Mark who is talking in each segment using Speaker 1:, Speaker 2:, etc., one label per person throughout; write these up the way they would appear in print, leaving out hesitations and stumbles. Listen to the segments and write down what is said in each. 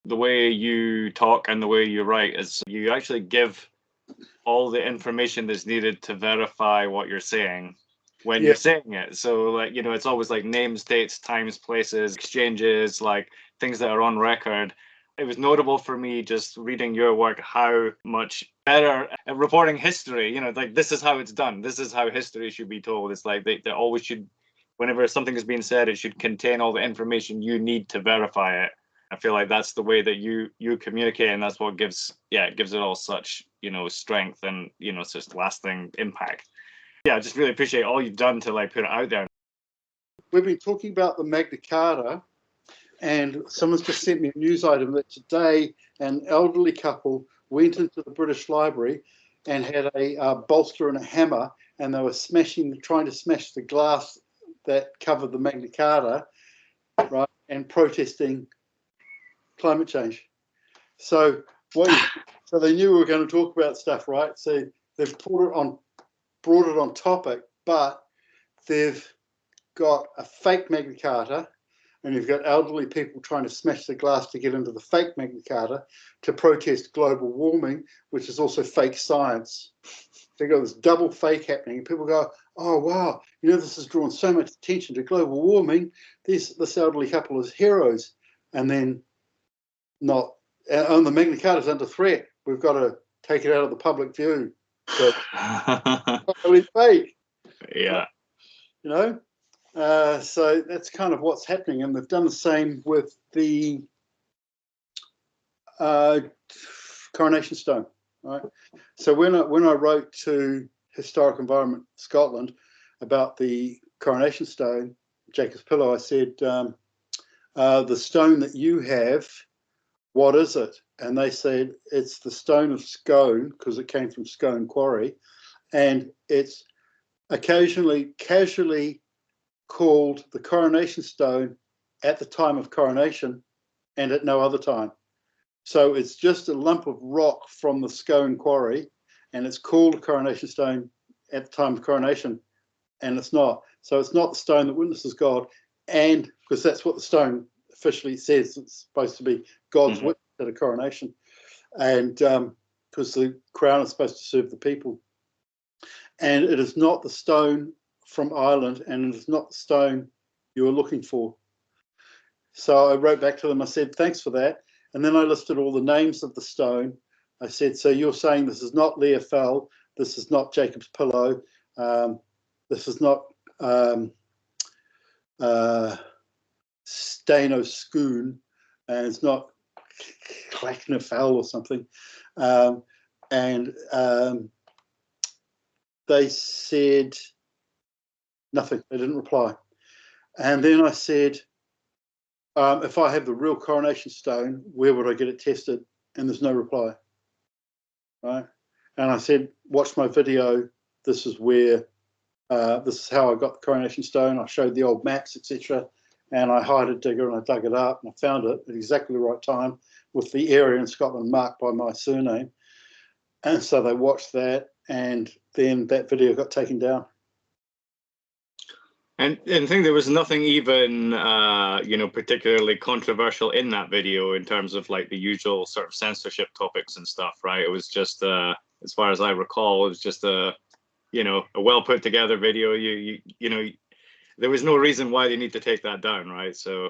Speaker 1: the way you talk and the way you write is you actually give all the information that's needed to verify what you're saying when you're saying it. So like, you know, it's always like names, dates, times, places, exchanges, like things that are on record. It was notable for me just reading your work how much better at reporting history, you know, like this is how it's done. This is how history should be told. It's like they always should, whenever something is being said, it should contain all the information you need to verify it. I feel like that's the way that you communicate, and that's what gives it all such, you know, strength and, you know, such lasting impact. Yeah, I just really appreciate all you've done to like put it out there.
Speaker 2: We've been talking about the Magna Carta, and someone's just sent me a news item that today an elderly couple went into the British Library and had a bolster and a hammer, and they were trying to smash the glass that covered the Magna Carta, right, and protesting climate change. So they knew we were going to talk about stuff, right? So they've brought it on topic, but they've got a fake Magna Carta, and you've got elderly people trying to smash the glass to get into the fake Magna Carta to protest global warming, which is also fake science. They've got this double fake happening, and people go, oh, wow, you know, this has drawn so much attention to global warming. This elderly couple is heroes. And then not, and the Magna Carta is under threat. We've got to take it out of the public view. So, totally fake.
Speaker 1: Yeah.
Speaker 2: You know? So that's kind of what's happening, and they've done the same with the Coronation Stone, right? So when I wrote to Historic Environment Scotland about the Coronation Stone, Jacob's Pillow, I said, the stone that you have, what is it? And they said it's the stone of Scone, because it came from Scone Quarry, and it's occasionally casually called the Coronation Stone at the time of coronation and at no other time. So it's just a lump of rock from the Scone Quarry, and it's called a Coronation Stone at the time of coronation, and it's not. So it's not the stone that witnesses God, and because that's what the stone officially says, it's supposed to be God's witness at a coronation, and because the crown is supposed to serve the people. And it is not the stone from Ireland, and it is not the stone you are looking for. So I wrote back to them, I said, thanks for that. And then I listed all the names of the stone. I said, so you're saying this is not Leah Fell, this is not Jacob's Pillow, this is not Stano Schoon, and it's not Clacknafell or something. They said nothing. They didn't reply. And then I said, if I have the real Coronation Stone, where would I get it tested? And there's no reply. Right? And I said, watch my video. This is where, this is how I got the Coronation Stone. I showed the old maps, etc. And I hired a digger and I dug it up and I found it at exactly the right time with the area in Scotland marked by my surname. And so they watched that, and then that video got taken down.
Speaker 1: And I think there was nothing even, you know, particularly controversial in that video in terms of like the usual sort of censorship topics and stuff, right? It was just, as far as I recall, it was just a, you know, a well put together video. You know, there was no reason why they need to take that down, right? So,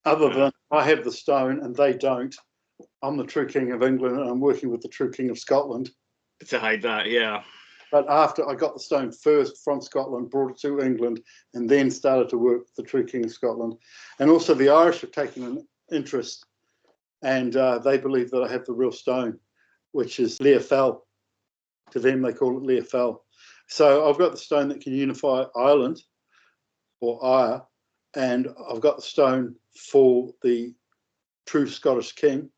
Speaker 2: other than I have the stone and they don't, I'm the true king of England and I'm working with the true king of Scotland.
Speaker 1: To hide that, yeah.
Speaker 2: But after I got the stone first from Scotland, brought it to England, and then started to work with the true king of Scotland. And also the Irish have taken an interest, and they believe that I have the real stone, which is Leah Fell. To them, they call it Leah Fell. So I've got the stone that can unify Ireland, or Ire, and I've got the stone for the true Scottish king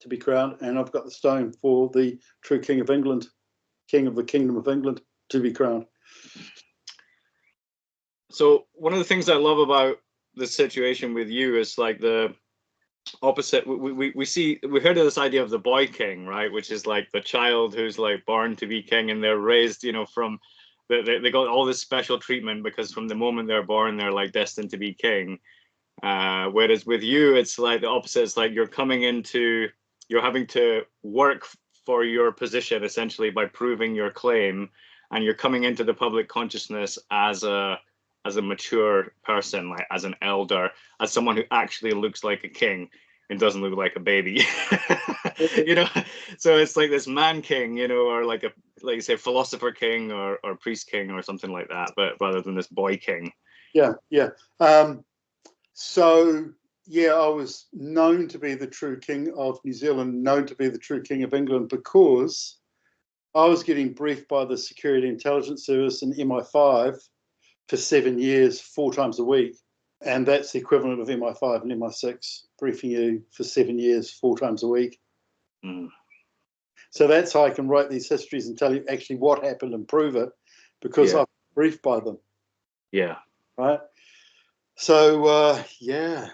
Speaker 2: to be crowned, and I've got the stone for the true king of England, king of the kingdom of England, to be crowned.
Speaker 1: So one of the things I love about the situation with you is like the opposite. We heard of this idea of the boy king, right? Which is like the child who's like born to be king, and they're raised, you know, from they got all this special treatment because from the moment they're born, they're like destined to be king. Whereas with you, it's like the opposite. It's like you're having to work for your position essentially by proving your claim, and you're coming into the public consciousness as a mature person, like as an elder, as someone who actually looks like a king and doesn't look like a baby. You know, so it's like this man king, you know, or like you say philosopher king or priest king or something like that, but rather than this boy king.
Speaker 2: Yeah. So yeah, I was known to be the true king of New Zealand, known to be the true king of England, because I was getting briefed by the Security Intelligence Service and MI5 for 7 years, 4 times a week. And that's the equivalent of MI5 and MI6, briefing you for 7 years, 4 times a week.
Speaker 1: Mm.
Speaker 2: So that's how I can write these histories and tell you actually what happened and prove it, because I've been briefed by them.
Speaker 1: Yeah.
Speaker 2: Right. So, yeah.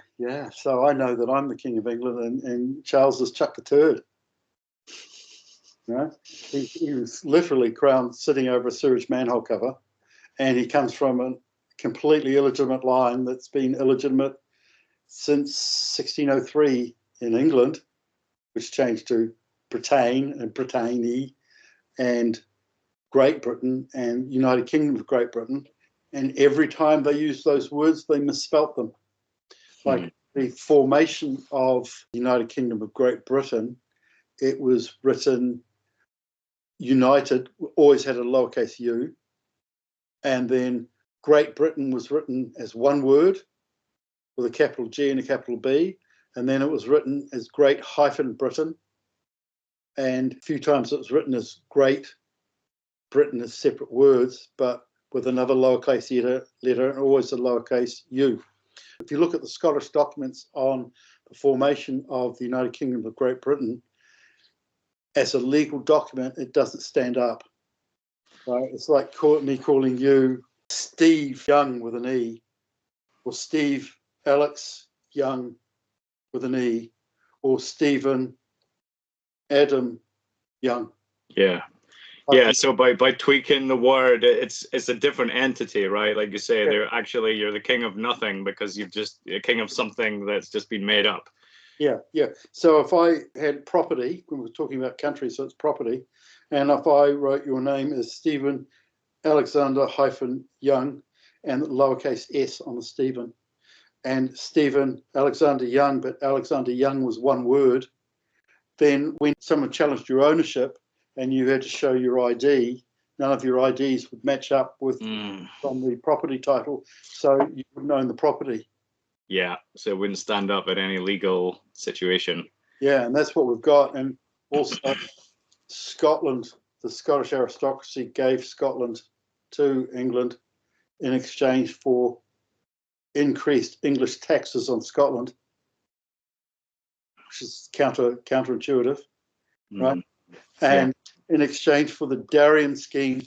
Speaker 2: So I know that I'm the King of England, and Charles has chucked a turd. You know? He was literally crowned sitting over a sewage manhole cover, and he comes from a completely illegitimate line that's been illegitimate since 1603 in England, which changed to Britain and Brittany and Great Britain and United Kingdom of Great Britain. And every time they used those words, they misspelt them. Like the formation of the United Kingdom of Great Britain, it was written United, always had a lowercase u. And then Great Britain was written as one word with a capital G and a capital B. And then it was written as Great Britain. And a few times it was written as Great Britain as separate words, but with another lowercase letter and always a lowercase u. If you look at the Scottish documents on the formation of the United Kingdom of Great Britain, as a legal document, it doesn't stand up. Right? It's like me calling you Steve Young with an E, or Steve Alex Young with an E, or Stephen Adam Young.
Speaker 1: Yeah. Yeah, so by tweaking the word, it's a different entity, right? Like you say, you're the king of nothing because you've just a king of something that's just been made up.
Speaker 2: Yeah. So if I had property, we were talking about country, so it's property, and if I wrote your name as Stephen Alexander Young and lowercase s on the Stephen, and Stephen Alexander Young, but Alexander Young was one word, then when someone challenged your ownership and you had to show your ID, none of your IDs would match up with from the property title, so you wouldn't own the property.
Speaker 1: Yeah, so it wouldn't stand up at any legal situation.
Speaker 2: Yeah, and that's what we've got. And also Scotland, the Scottish aristocracy gave Scotland to England in exchange for increased English taxes on Scotland, which is counterintuitive, right? And in exchange for the Darien scheme,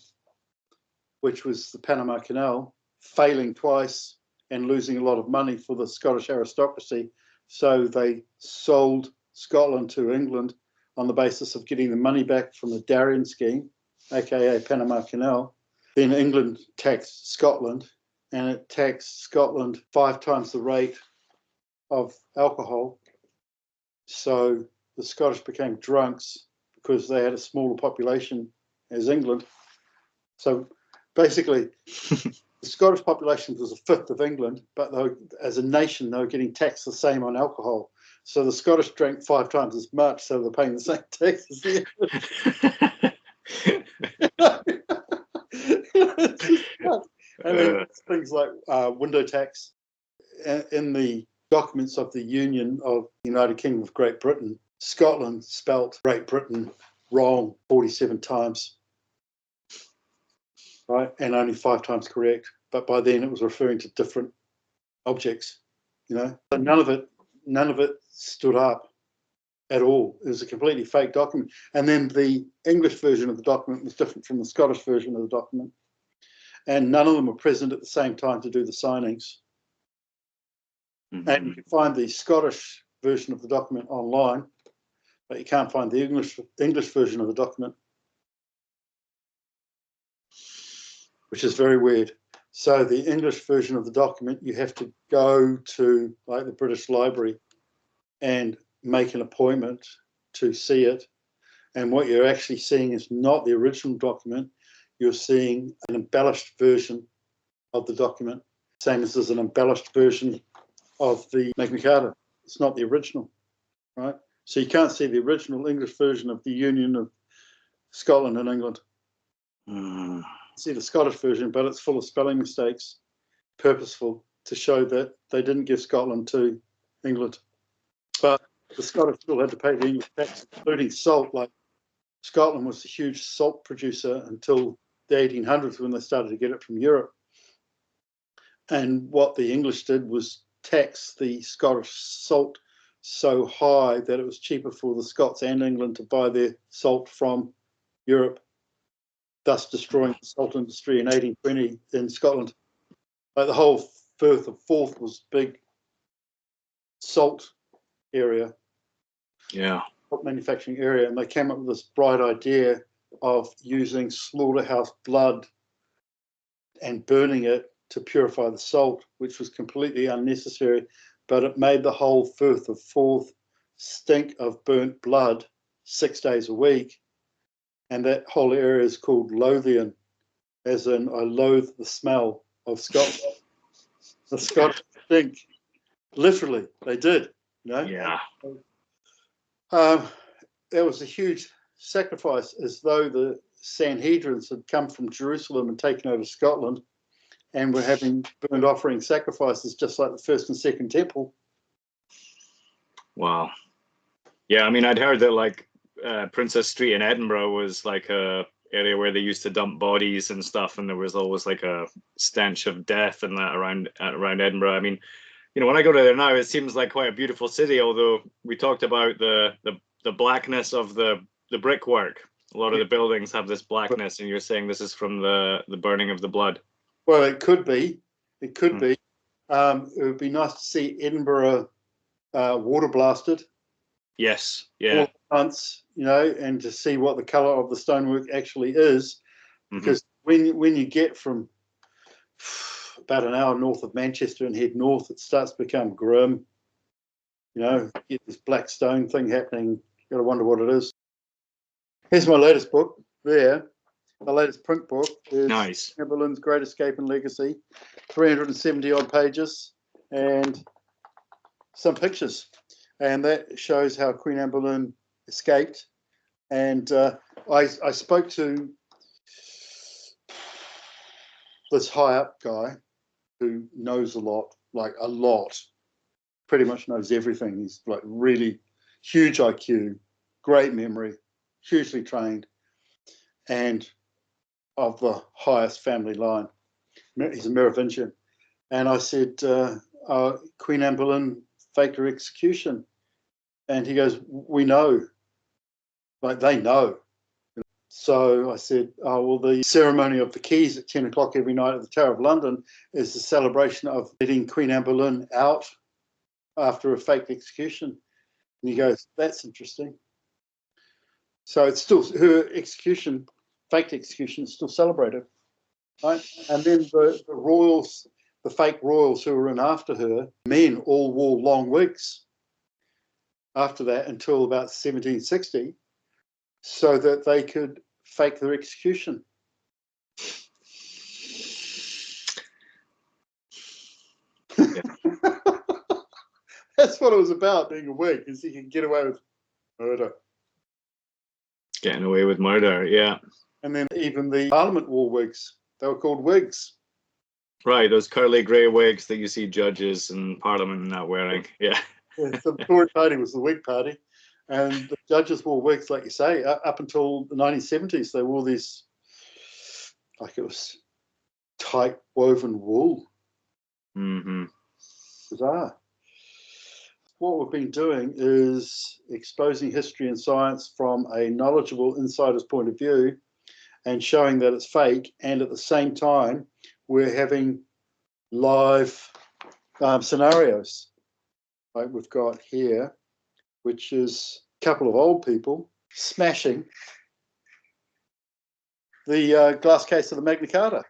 Speaker 2: which was the Panama Canal, failing twice and losing a lot of money for the Scottish aristocracy. So they sold Scotland to England on the basis of getting the money back from the Darien scheme, aka Panama Canal. Then England taxed Scotland, and it taxed Scotland 5 times the rate of alcohol. So the Scottish became drunks because they had a smaller population as England. So basically, the Scottish population was 1/5 of England, but as a nation, they were getting taxed the same on alcohol. So the Scottish drank 5 times as much, so they're paying the same tax as the And then things like window tax. In the documents of the Union of the United Kingdom of Great Britain, Scotland spelt Great Britain wrong 47 times. Right, and only 5 times correct. But by then it was referring to different objects, you know. But none of it stood up at all. It was a completely fake document. And then the English version of the document was different from the Scottish version of the document. And none of them were present at the same time to do the signings. And you can find the Scottish version of the document online, but you can't find the English version of the document, which is very weird. So the English version of the document, you have to go to like the British Library and make an appointment to see it. And what you're actually seeing is not the original document. You're seeing an embellished version of the document, same as there's an embellished version of the Magna Carta. It's not the original, right? So you can't see the original English version of the Union of Scotland and England. See the Scottish version, but it's full of spelling mistakes, purposeful, to show that they didn't give Scotland to England. But the Scottish still had to pay the English tax, including salt. Like Scotland was a huge salt producer until the 1800s when they started to get it from Europe. And what the English did was tax the Scottish salt so high that it was cheaper for the Scots and England to buy their salt from Europe, thus destroying the salt industry in 1820 in Scotland. Like the whole Firth of Forth was big salt area, salt manufacturing area, and they came up with this bright idea of using slaughterhouse blood and burning it to purify the salt, which was completely unnecessary, but it made the whole Firth of Forth stink of burnt blood 6 days a week. And that whole area is called Lothian, as in I loathe the smell of Scotland. The Scottish stink. Literally, they did. You know?
Speaker 1: Yeah.
Speaker 2: There was a huge sacrifice, as though the Sanhedrins had come from Jerusalem and taken over Scotland and were having burnt offering sacrifices just like the first and second temple.
Speaker 1: Wow. Yeah, I mean, I'd heard that like Princess Street in Edinburgh was like a area where they used to dump bodies and stuff, and there was always like a stench of death and that around Edinburgh. I mean, you know, when I go to there now, it seems like quite a beautiful city, although we talked about the blackness of the brickwork. A lot of the buildings have this blackness, and you're saying this is from the burning of the blood.
Speaker 2: Well, it could be. It could be. It would be nice to see Edinburgh water blasted.
Speaker 1: Yes, yeah.
Speaker 2: Months, you know, and to see what the colour of the stonework actually is, because when you get from about an hour north of Manchester and head north, it starts to become grim. You know, you get this black stone thing happening. You got to wonder what it is. Here's my latest book. There, the latest print book is
Speaker 1: nice.
Speaker 2: Boleyn's Great Escape and Legacy, 370 odd pages, and some pictures. And that shows how Queen Anne Boleyn escaped. And I spoke to this high up guy who knows a lot, pretty much knows everything. He's like really huge IQ, great memory, hugely trained, and of the highest family line. He's a Merovingian. And I said, Queen Anne Boleyn faked her execution. And he goes, we know. Like, they know. So I said, oh, well, the ceremony of the keys at 10 o'clock every night at the Tower of London is the celebration of letting Queen Anne Boleyn out after a faked execution. And he goes, that's interesting. So it's still, her execution, faked execution, is still celebrated. Right? And then the royals, the fake royals who were in after her, men all wore long wigs after that until about 1760, so that they could fake their execution. Yeah. That's what it was about, being a wig, is you can get away with murder.
Speaker 1: Getting away with murder, yeah.
Speaker 2: And then even the Parliament wore wigs. They were called wigs. Right,
Speaker 1: those curly grey wigs that you see judges and Parliament and that wearing, yeah.
Speaker 2: So the Tory party was the Whig party, and the judges wore wigs, like you say, up until the 1970s. They wore these, like it was tight woven wool. Bizarre. What we've been doing is exposing history and science from a knowledgeable insider's point of view and showing that it's fake, and at the same time we're having live scenarios. Like we've got here, which is a couple of old people smashing the glass case of the Magna Carta.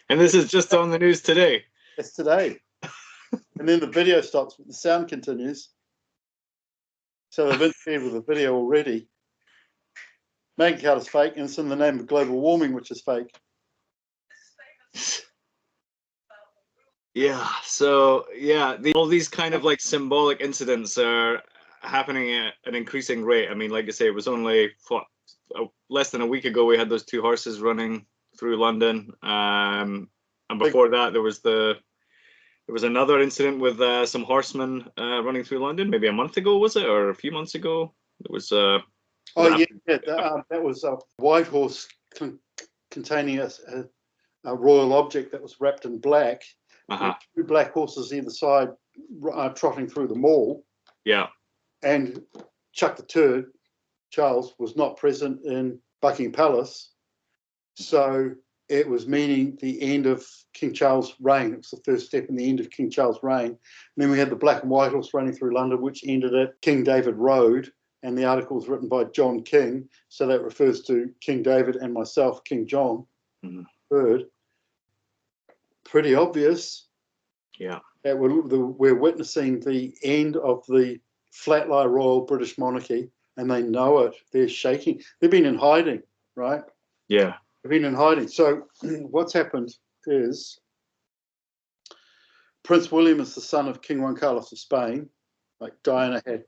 Speaker 1: And this is just on the news today.
Speaker 2: It's today. And then the video stops, but the sound continues. So they've interfered with the video already. Magna Carta's fake, and it's in the name of global warming, which is fake.
Speaker 1: Yeah, so yeah, all these kind of like symbolic incidents are happening at an increasing rate. I mean, like I say, it was only less than a week ago we had those two horses running through London, and before that there was another incident with some horsemen running through London. Maybe a month ago, was it, or a few months ago? It was. That was a
Speaker 2: white horse containing a royal object that was wrapped in black.
Speaker 1: Uh-huh.
Speaker 2: Two black horses either side trotting through the mall.
Speaker 1: Yeah.
Speaker 2: And Chuck III, Charles, was not present in Buckingham Palace. So it was meaning the end of King Charles' reign. It was the first step in the end of King Charles' reign. And then we had the black and white horse running through London, which ended at King David Road. And the article was written by John King. So that refers to King David and myself, King John III. Pretty obvious.
Speaker 1: Yeah.
Speaker 2: That we're witnessing the end of the flatline royal British monarchy, and they know it. They're shaking. They've been in hiding, right?
Speaker 1: Yeah.
Speaker 2: They've been in hiding. So what's happened is Prince William is the son of King Juan Carlos of Spain. Like Diana had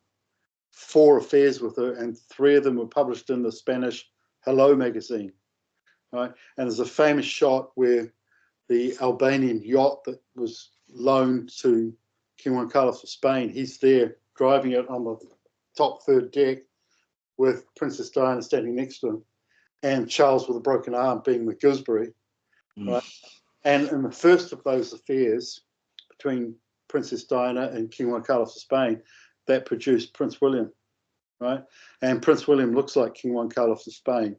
Speaker 2: 4 affairs with her, and 3 of them were published in the Spanish Hello magazine, right? And there's a famous shot where the Albanian yacht that was loaned to King Juan Carlos of Spain, he's there driving it on the top 3rd deck with Princess Diana standing next to him, and Charles with a broken arm being with Gooseberry. Right? And in the first of those affairs between Princess Diana and King Juan Carlos of Spain, that produced Prince William, right? And Prince William looks like King Juan Carlos of Spain,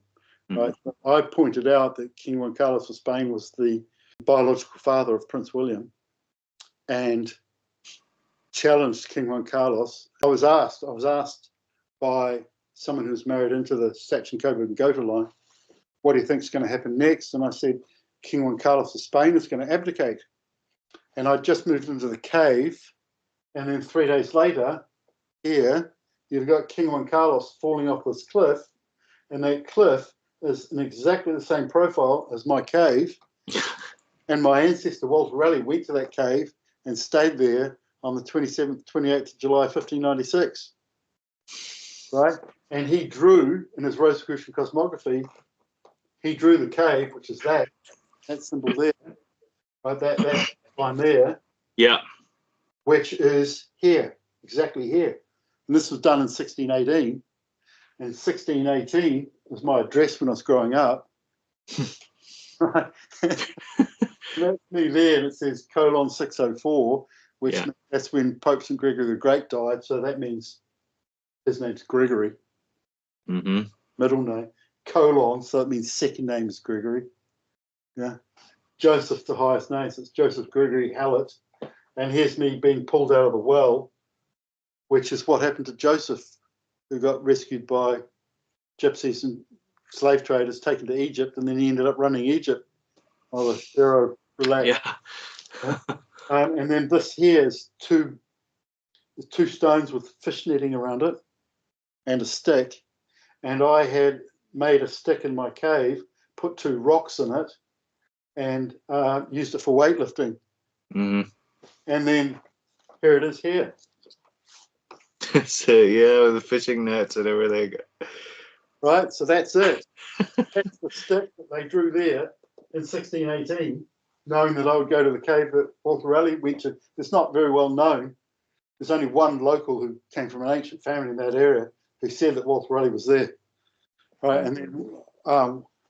Speaker 2: right? I pointed out that King Juan Carlos of Spain was the biological father of Prince William, and challenged King Juan Carlos. I was asked by someone who was married into the Saxon Coburg and Gotha line, what do you think is going to happen next? And I said, King Juan Carlos of Spain is going to abdicate. And I just moved into the cave, and then 3 days later, here, you've got King Juan Carlos falling off this cliff, and that cliff is in exactly the same profile as my cave. And my ancestor, Walter Raleigh, went to that cave and stayed there on the 27th, 28th of July, 1596. Right? And he drew, in his Rosicrucian cosmography, he drew the cave, which is that symbol there, right? That line there.
Speaker 1: Yeah.
Speaker 2: Which is here, exactly here. And this was done in 1618. And 1618 was my address when I was growing up. Right? That's me there, and it says colon 604, which that's when Pope St. Gregory the Great died. So that means his name's Gregory. Middle name. Colon, so it means second name is Gregory. Yeah. Joseph, the highest name, so it's Joseph Gregory Hallett. And here's me being pulled out of the well, which is what happened to Joseph, who got rescued by gypsies and slave traders, taken to Egypt, and then he ended up running Egypt while the Pharaoh relaxed. Yeah. And then this here is two stones with fish netting around it and a stick. And I had made a stick in my cave, put 2 rocks in it, and used it for weightlifting. And then here it is here.
Speaker 1: So yeah, with the fishing nets and everything.
Speaker 2: Right, so that's it. That's the stick that they drew there in 1618, knowing that I would go to the cave that Walter Raleigh went to. It's not very well known. There's only one local who came from an ancient family in that area who said that Walter Raleigh was there. Right, and then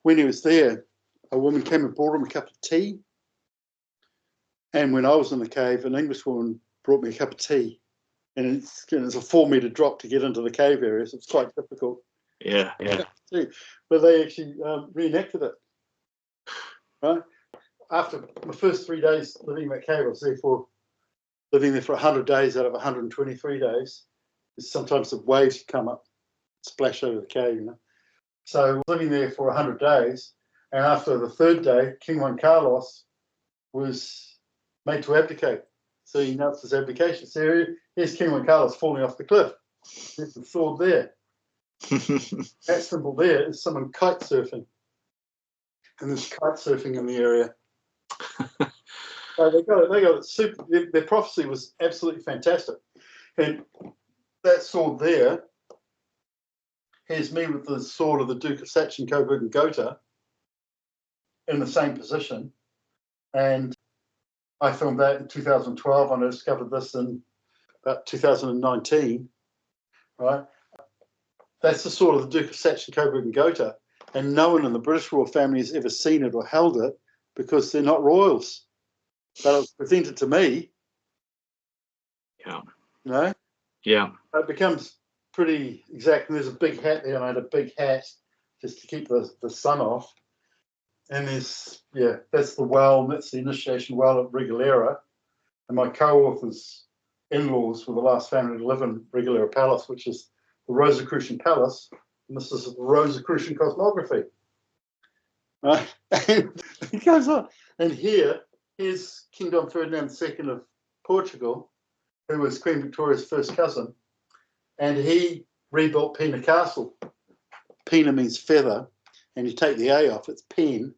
Speaker 2: when he was there, a woman came and brought him a cup of tea. And when I was in the cave, an Englishwoman brought me a cup of tea. And it's a 4-meter drop to get into the cave area, so it's quite difficult.
Speaker 1: Yeah.
Speaker 2: But they actually reenacted it. Right? After my first 3 days living in that cave, I was living there for 100 days out of 123 days. Sometimes the waves come up, splash over the cave, So living there for 100 days, And after the third day, King Juan Carlos was made to abdicate. So he announced his abdication. So here's King Juan Carlos falling off the cliff. There's the sword there. That symbol there is someone kite surfing. And there's kite surfing in the area. So they got it super. Their prophecy was absolutely fantastic. And that sword there, here's me with the sword of the Duke of Sachsen, Coburg and Gotha in the same position. And I filmed that in 2012, and I discovered this in about 2019, right? That's the sword of the Duke of Sachsen, Coburg and Gotha, and no one in the British royal family has ever seen it or held it because they're not royals. But it was presented to me.
Speaker 1: Yeah.
Speaker 2: You know?
Speaker 1: Yeah.
Speaker 2: It becomes pretty exact. And there's a big hat there, and I had a big hat just to keep the sun off. And there's, yeah, that's the well, that's the initiation well at Regalera. And my co-author's in-laws were the last family to live in Regalera Palace, which is the Rosicrucian Palace. And this is the Rosicrucian cosmography. Right? And it goes on. And here's King Dom Ferdinand II of Portugal, who was Queen Victoria's first cousin. And he rebuilt Pena Castle. Pena means feather. And you take the A off, it's pen.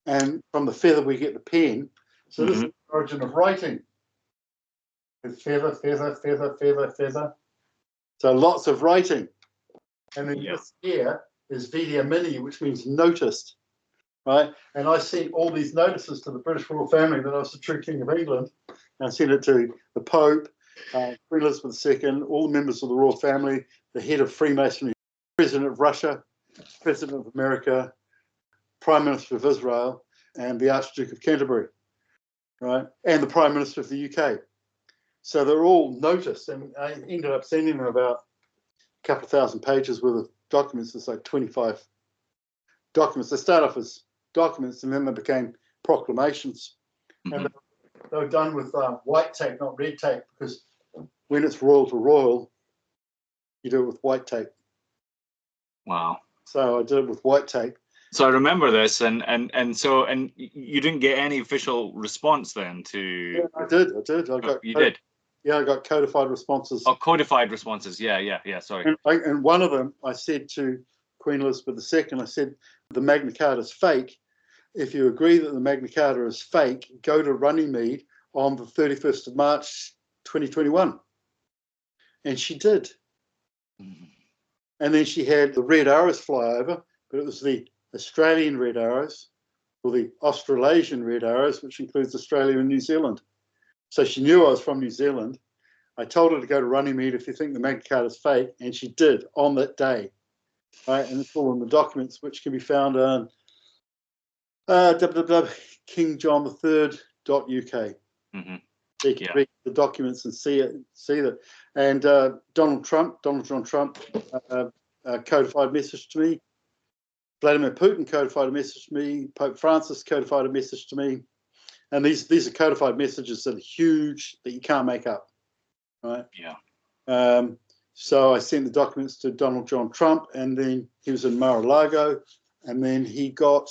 Speaker 2: And from the feather, we get the pen. So this is the origin of writing. It's feather, feather, feather, feather, feather. So lots of writing. And then this here is Vidia Mini, which means noticed, right? And I sent all these notices to the British royal family that I was the true King of England. And I sent it to the Pope, Queen Elizabeth II, all the members of the royal family, the head of Freemasonry, President of Russia, President of America, Prime Minister of Israel, and the Archduke of Canterbury, right? And the Prime Minister of the UK. So they're all noticed, and I ended up sending them about a couple of thousand pages worth of documents. It's like 25 documents. They start off as documents, and then they became proclamations. And they were done with white tape, not red tape, because when it's royal to royal, you do it with white tape.
Speaker 1: Wow.
Speaker 2: So I did it with white tape.
Speaker 1: So I remember this, and you didn't get any official response then to.
Speaker 2: Yeah, I did.
Speaker 1: You did.
Speaker 2: Yeah, I got codified responses.
Speaker 1: Oh, codified responses. Yeah. Sorry.
Speaker 2: And one of them, I said to Queen Elizabeth II, I said, the Magna Carta is fake. If you agree that the Magna Carta is fake, go to Runnymede on the 31st of March, 2021. And she did. And then she had the red arrows fly over, but it was the Australian red arrows, or the Australasian red arrows, which includes Australia and New Zealand. So she knew I was from New Zealand. I told her to go to Runnymede if you think the Magna Carta is fake, and she did on that day. Right? And it's all in the documents, which can be found on www.kingjohn3rd.uk. You can read the documents and see that. And Donald John Trump codified a message to me. Vladimir Putin codified a message to me. Pope Francis codified a message to me. And these are codified messages that are huge, that you can't make up, right?
Speaker 1: Yeah.
Speaker 2: So I sent the documents to Donald John Trump, and then he was in Mar-a-Lago, and then he got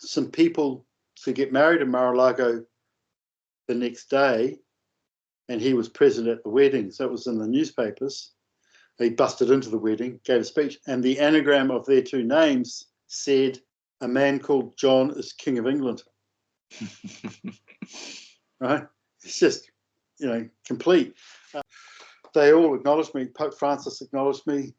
Speaker 2: some people to get married in Mar-a-Lago the next day, and he was present at the wedding. So it was in the newspapers. He busted into the wedding, gave a speech, and the anagram of their two names said, "A man called John is King of England." Right? It's just, complete. They all acknowledged me. Pope Francis acknowledged me.